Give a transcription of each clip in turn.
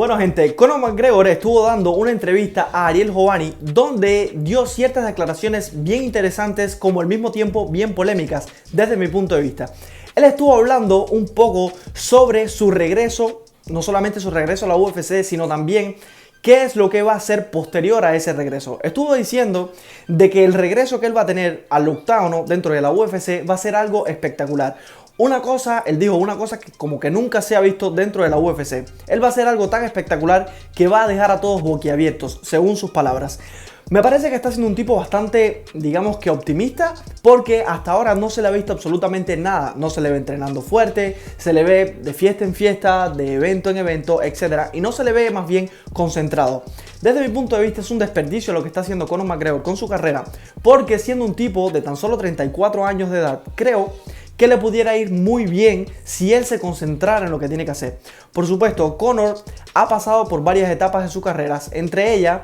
Bueno gente, Conor McGregor estuvo dando una entrevista a Ariel Helwani donde dio ciertas declaraciones bien interesantes como al mismo tiempo bien polémicas desde mi punto de vista. Él estuvo hablando un poco sobre su regreso, no solamente su regreso a la UFC, sino también qué es lo que va a hacer posterior a ese regreso. Estuvo diciendo de que el regreso que él va a tener al octágono dentro de la UFC va a ser algo espectacular. Él dijo una cosa que como que nunca se ha visto dentro de la UFC. Él va a hacer algo tan espectacular que va a dejar a todos boquiabiertos, según sus palabras. Me parece que está siendo un tipo bastante, digamos que optimista, porque hasta ahora no se le ha visto absolutamente nada. No se le ve entrenando fuerte, se le ve de fiesta en fiesta, de evento en evento, etc. Y no se le ve más bien concentrado. Desde mi punto de vista es un desperdicio lo que está haciendo Conor McGregor con su carrera, porque siendo un tipo de tan solo 34 años de edad, creo que le pudiera ir muy bien si él se concentrara en lo que tiene que hacer. Por supuesto, Conor ha pasado por varias etapas de su carrera, entre ellas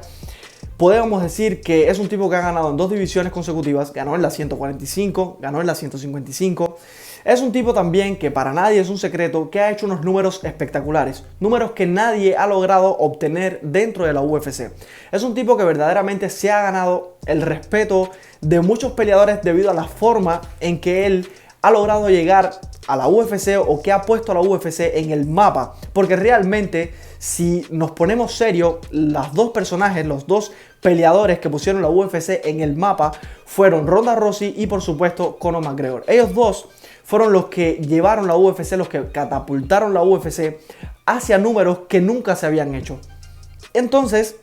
podemos decir que es un tipo que ha ganado en 2 divisiones consecutivas, ganó en la 145, ganó en la 155. Es un tipo también que para nadie es un secreto que ha hecho unos números espectaculares, números que nadie ha logrado obtener dentro de la UFC. Es un tipo que verdaderamente se ha ganado el respeto de muchos peleadores debido a la forma en que él ha logrado llegar a la UFC o que ha puesto a la UFC en el mapa. Porque realmente, si nos ponemos serios, los dos personajes, los dos peleadores que pusieron la UFC en el mapa fueron Ronda Rousey y por supuesto Conor McGregor. Ellos dos fueron los que llevaron la UFC, los que catapultaron la UFC hacia números que nunca se habían hecho. Entonces,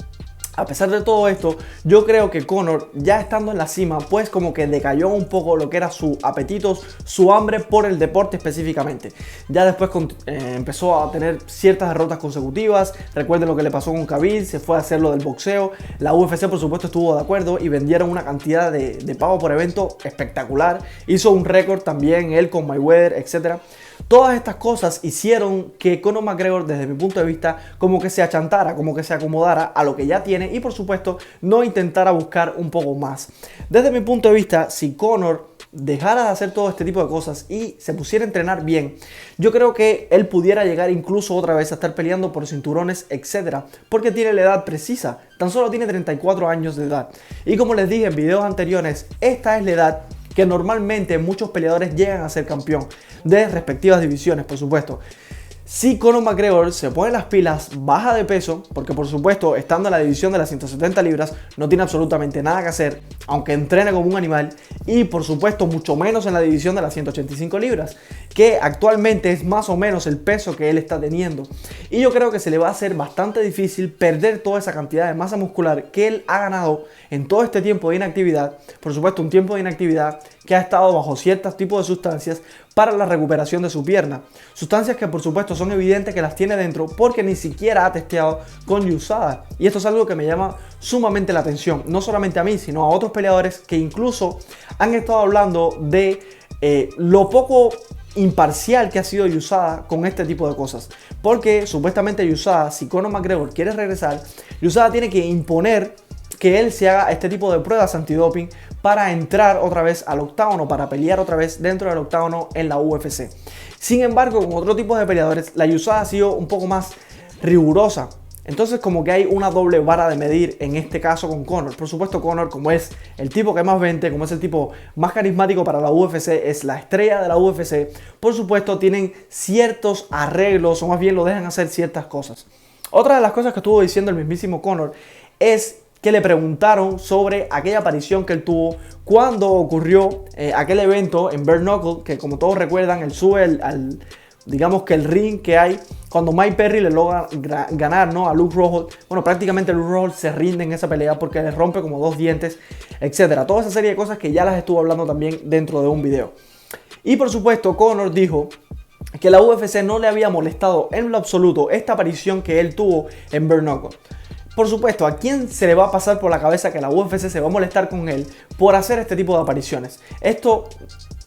a pesar de todo esto, yo creo que Conor, ya estando en la cima, pues como que decayó un poco lo que era su apetito, su hambre por el deporte específicamente. Ya después empezó a tener ciertas derrotas consecutivas. Recuerden lo que le pasó con Khabib, se fue a hacer lo del boxeo. La UFC por supuesto estuvo de acuerdo y vendieron una cantidad de pago por evento espectacular. Hizo un récord también él con Mayweather, etc. Todas estas cosas hicieron que Conor McGregor, desde mi punto de vista, como que se achantara, como que se acomodara a lo que ya tiene y por supuesto no intentara buscar un poco más. Desde mi punto de vista, si Conor dejara de hacer todo este tipo de cosas y se pusiera a entrenar bien, yo creo que él pudiera llegar incluso otra vez a estar peleando por cinturones, etc. Porque tiene la edad precisa, tan solo tiene 34 años de edad. Y como les dije en videos anteriores, esta es la edad que normalmente muchos peleadores llegan a ser campeón de respectivas divisiones, por supuesto. Si Conor McGregor se pone las pilas, baja de peso, porque por supuesto estando en la división de las 170 libras no tiene absolutamente nada que hacer, aunque entrene como un animal, y por supuesto mucho menos en la división de las 185 libras, que actualmente es más o menos el peso que él está teniendo. Y yo creo que se le va a hacer bastante difícil perder toda esa cantidad de masa muscular que él ha ganado en todo este tiempo de inactividad. Por supuesto, un tiempo de inactividad que ha estado bajo ciertos tipos de sustancias para la recuperación de su pierna. Sustancias que por supuesto son evidentes que las tiene dentro porque ni siquiera ha testeado con USADA. Y esto es algo que me llama sumamente la atención, no solamente a mí, sino a otros peleadores que incluso han estado hablando de lo poco imparcial que ha sido USADA con este tipo de cosas. Porque supuestamente USADA, si Conor McGregor quiere regresar, USADA tiene que imponer que él se haga este tipo de pruebas antidoping para entrar otra vez al octágono, para pelear otra vez dentro del octágono en la UFC. Sin embargo, con otro tipo de peleadores, la USADA ha sido un poco más rigurosa. Entonces como que hay una doble vara de medir en este caso con Conor. Por supuesto Conor, como es el tipo que más vende, como es el tipo más carismático para la UFC, es la estrella de la UFC, por supuesto tienen ciertos arreglos o más bien lo dejan hacer ciertas cosas. Otra de las cosas que estuvo diciendo el mismísimo Conor es que le preguntaron sobre aquella aparición que él tuvo cuando ocurrió aquel evento en Bare Knuckle, que como todos recuerdan, él sube digamos que el ring que hay cuando Mike Perry le logra ganar, ¿no?, a Luke Rockhold. Bueno, prácticamente Luke Rockhold se rinde en esa pelea porque le rompe como 2 dientes, etc. Toda esa serie de cosas que ya las estuvo hablando también dentro de un video. Y por supuesto Conor dijo que la UFC no le había molestado en lo absoluto esta aparición que él tuvo en Bare Knuckle. Por supuesto, ¿a quién se le va a pasar por la cabeza que la UFC se va a molestar con él por hacer este tipo de apariciones? Esto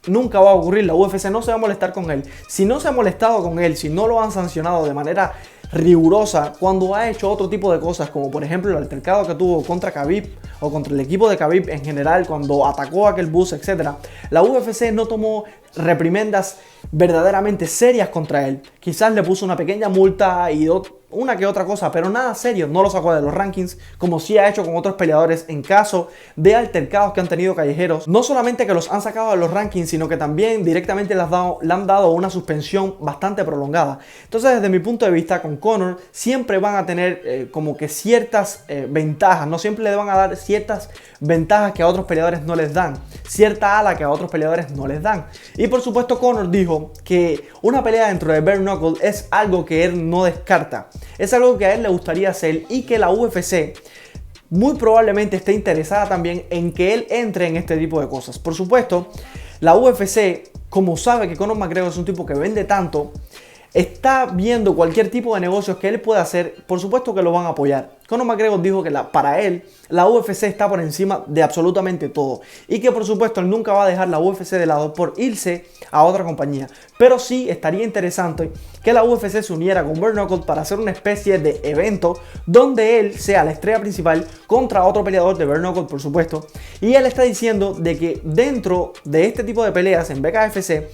nunca va a ocurrir, la UFC no se va a molestar con él. Si no se ha molestado con él, si no lo han sancionado de manera rigurosa cuando ha hecho otro tipo de cosas, como por ejemplo el altercado que tuvo contra Khabib o contra el equipo de Khabib en general cuando atacó a aquel bus, etc. La UFC no tomó reprimendas verdaderamente serias contra él. Quizás le puso una pequeña multa y una que otra cosa, pero nada serio, no lo sacó de los rankings, como sí ha hecho con otros peleadores en caso de altercados que han tenido callejeros. No solamente que los han sacado de los rankings, sino que también directamente le han dado una suspensión bastante prolongada. Entonces, desde mi punto de vista, con Conor siempre van a tener como que ciertas ventajas, no siempre le van a dar ciertas ventajas que a otros peleadores no les dan, cierta ala que a otros peleadores no les dan. Y por supuesto Conor dijo que una pelea dentro de Bare Knuckle es algo que él no descarta, es algo que a él le gustaría hacer y que la UFC muy probablemente esté interesada también en que él entre en este tipo de cosas. Por supuesto, la UFC, como sabe que Conor McGregor es un tipo que vende tanto, está viendo cualquier tipo de negocios que él pueda hacer, por supuesto que lo van a apoyar. Conor McGregor dijo que para él la UFC está por encima de absolutamente todo y que por supuesto él nunca va a dejar la UFC de lado por irse a otra compañía. Pero sí estaría interesante que la UFC se uniera con Bare Knuckle para hacer una especie de evento donde él sea la estrella principal contra otro peleador de Bare Knuckle, por supuesto. Y él está diciendo de que dentro de este tipo de peleas en BKFC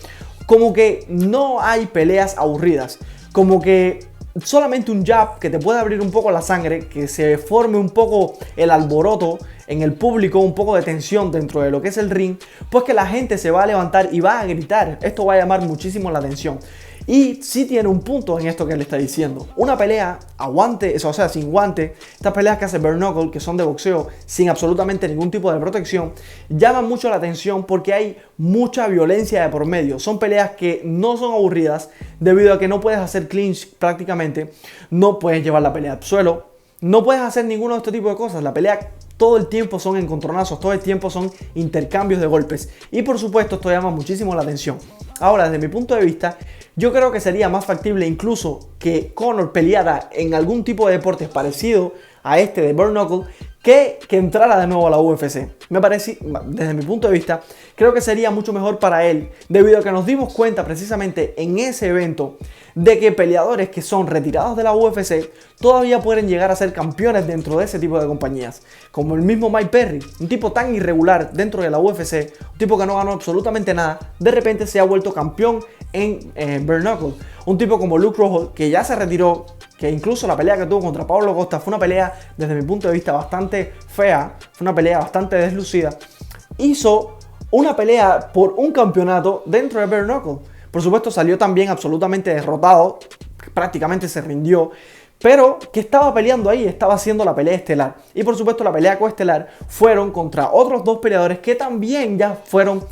como que no hay peleas aburridas, como que solamente un jab que te puede abrir un poco la sangre, que se forme un poco el alboroto en el público, un poco de tensión dentro de lo que es el ring, pues que la gente se va a levantar y va a gritar. Esto va a llamar muchísimo la atención. Y sí tiene un punto en esto que él está diciendo. Una pelea a guante, o sea, sin guante, estas peleas que hace Bare Knuckle, que son de boxeo, sin absolutamente ningún tipo de protección, llaman mucho la atención porque hay mucha violencia de por medio. Son peleas que no son aburridas debido a que no puedes hacer clinch prácticamente, no puedes llevar la pelea al suelo, no puedes hacer ninguno de este tipo de cosas. La pelea todo el tiempo son encontronazos, todo el tiempo son intercambios de golpes. Y por supuesto esto llama muchísimo la atención. Ahora, desde mi punto de vista, yo creo que sería más factible incluso que Conor peleara en algún tipo de deporte parecido a este de Bare Knuckle que entrara de nuevo a la UFC. Me parece, desde mi punto de vista, creo que sería mucho mejor para él, debido a que nos dimos cuenta precisamente en ese evento de que peleadores que son retirados de la UFC todavía pueden llegar a ser campeones dentro de ese tipo de compañías. Como el mismo Mike Perry, un tipo tan irregular dentro de la UFC, un tipo que no ganó absolutamente nada, de repente se ha vuelto campeón en Bare Knuckle. Un tipo como Luke Rockhold, que ya se retiró, que incluso la pelea que tuvo contra Paulo Costa fue una pelea desde mi punto de vista bastante fea, fue una pelea bastante deslucida, hizo una pelea por un campeonato dentro de Bare Knuckle. Por supuesto salió también absolutamente derrotado, prácticamente se rindió, pero que estaba peleando ahí, estaba haciendo la pelea estelar. Y por supuesto la pelea coestelar fueron contra otros dos peleadores que también ya fueron,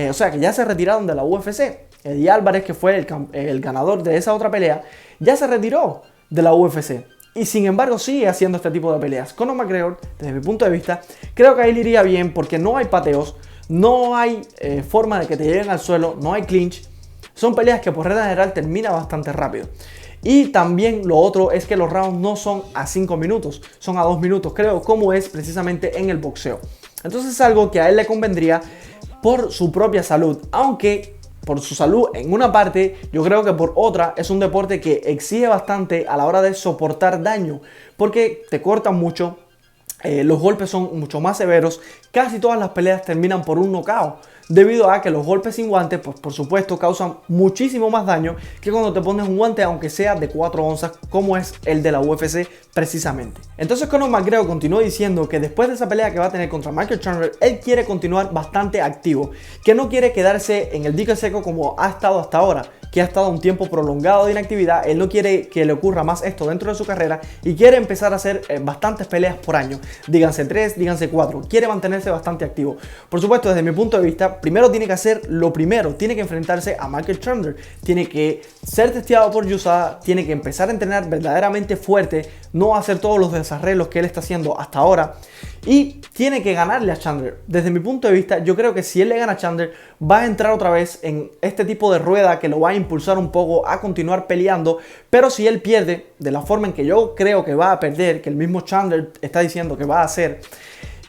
o sea que ya se retiraron de la UFC. Eddie Álvarez, que fue el ganador de esa otra pelea, ya se retiró de la UFC. Y sin embargo sigue haciendo este tipo de peleas. Conor McGregor, desde mi punto de vista, creo que ahí le iría bien porque no hay pateos, no hay forma de que te lleguen al suelo, no hay clinch. Son peleas que por regla general terminan bastante rápido. Y también lo otro es que los rounds no son a 5 minutos, son a 2 minutos, creo, como es precisamente en el boxeo. Entonces es algo que a él le convendría por su propia salud, aunque por su salud en una parte, yo creo que por otra es un deporte que exige bastante a la hora de soportar daño, porque te cortan mucho, los golpes son mucho más severos, casi todas las peleas terminan por un knockout, debido a que los golpes sin guantes, pues por supuesto causan muchísimo más daño que cuando te pones un guante aunque sea de 4 onzas como es el de la UFC precisamente. Entonces Conor McGregor continuó diciendo que después de esa pelea que va a tener contra Michael Chandler, él quiere continuar bastante activo, que no quiere quedarse en el dique seco como ha estado hasta ahora, que ha estado un tiempo prolongado de inactividad. Él no quiere que le ocurra más esto dentro de su carrera y quiere empezar a hacer bastantes peleas por año, díganse 3, díganse 4, quiere mantenerse bastante activo. Por supuesto, desde mi punto de vista, primero tiene que hacer lo primero, tiene que enfrentarse a Michael Chandler, tiene que ser testeado por USADA, tiene que empezar a entrenar verdaderamente fuerte, no hacer todos los desarreglos que él está haciendo hasta ahora y tiene que ganarle a Chandler. Desde mi punto de vista, yo creo que si él le gana a Chandler, va a entrar otra vez en este tipo de rueda que lo va a impulsar un poco a continuar peleando, pero si él pierde de la forma en que yo creo que va a perder, que el mismo Chandler está diciendo que va a hacer,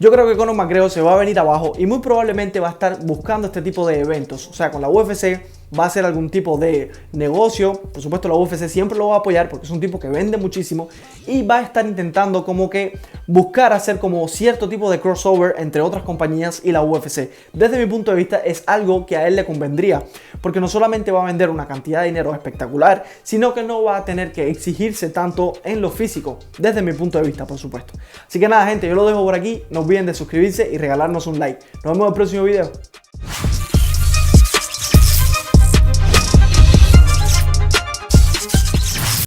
yo creo que Conor McGregor se va a venir abajo y muy probablemente va a estar buscando este tipo de eventos. O sea, con la UFC va a hacer algún tipo de negocio. Por supuesto la UFC siempre lo va a apoyar porque es un tipo que vende muchísimo y va a estar intentando como que buscar hacer como cierto tipo de crossover entre otras compañías y la UFC. Desde mi punto de vista es algo que a él le convendría, porque no solamente va a vender una cantidad de dinero espectacular, sino que no va a tener que exigirse tanto en lo físico, desde mi punto de vista, por supuesto. Así que nada, gente, yo lo dejo por aquí. No olviden de suscribirse y regalarnos un like. Nos vemos en el próximo video.